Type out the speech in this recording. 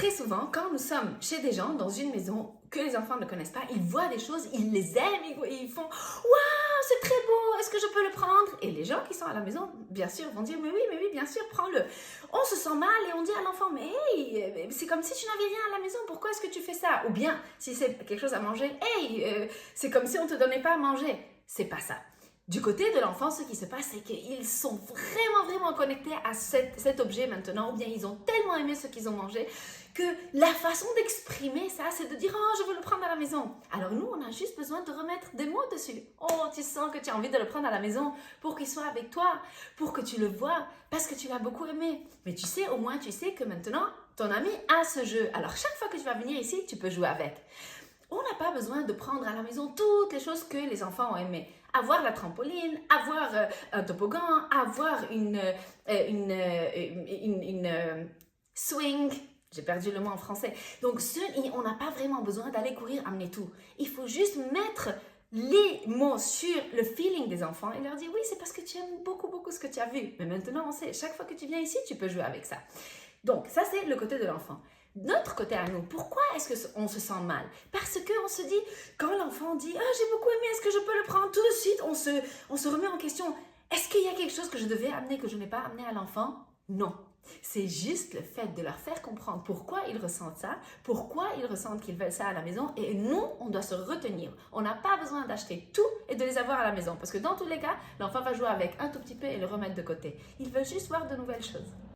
très souvent, quand nous sommes chez des gens, dans une maison que les enfants ne connaissent pas, ils voient des choses, ils les aiment, ils font « Waouh, c'est très beau, est-ce que je peux le prendre ?» Et les gens qui sont à la maison, bien sûr, vont dire « Mais oui, bien sûr, prends-le. » On se sent mal et on dit à l'enfant « Mais hey, c'est comme si tu n'avais rien à la maison, pourquoi est-ce que tu fais ça ?» Ou bien, si c'est quelque chose à manger « Hey, c'est comme si on ne te donnait pas à manger. » C'est pas ça. Du côté de l'enfant, ce qui se passe, c'est qu'ils sont vraiment connectés à cet objet maintenant, ou bien ils ont tellement aimé ce qu'ils ont mangé, que la façon d'exprimer ça, c'est de dire « Oh, je veux le prendre à la maison ». Alors nous, on a juste besoin de remettre des mots dessus. « Oh, tu sens que tu as envie de le prendre à la maison pour qu'il soit avec toi, pour que tu le vois, parce que tu l'as beaucoup aimé. Mais tu sais, au moins, tu sais que maintenant, ton ami a ce jeu. Alors chaque fois que tu vas venir ici, tu peux jouer avec. » On n'a pas besoin de prendre à la maison toutes les choses que les enfants ont aimées. Avoir la trampoline, avoir un toboggan, avoir une swing. J'ai perdu le mot en français. Donc, on n'a pas vraiment besoin d'aller courir, amener tout. Il faut juste mettre les mots sur le feeling des enfants et leur dire « Oui, c'est parce que tu aimes beaucoup ce que tu as vu. Mais maintenant, on sait, chaque fois que tu viens ici, tu peux jouer avec ça. » Donc, ça, c'est le côté de l'enfant. Notre côté à nous, pourquoi est-ce qu'on se sent mal? Parce qu'on se dit, quand l'enfant dit « Ah, j'ai beaucoup aimé, est-ce que je peux le prendre ?» Tout de suite, on se remet en question. Est-ce qu'il y a quelque chose que je devais amener, que je n'ai pas amené à l'enfant? Non. C'est juste le fait de leur faire comprendre pourquoi ils ressentent ça, pourquoi ils ressentent qu'ils veulent ça à la maison. Et nous, on doit se retenir. On n'a pas besoin d'acheter tout et de les avoir à la maison. Parce que dans tous les cas, l'enfant va jouer avec un tout petit peu et le remettre de côté. Il veut juste voir de nouvelles choses.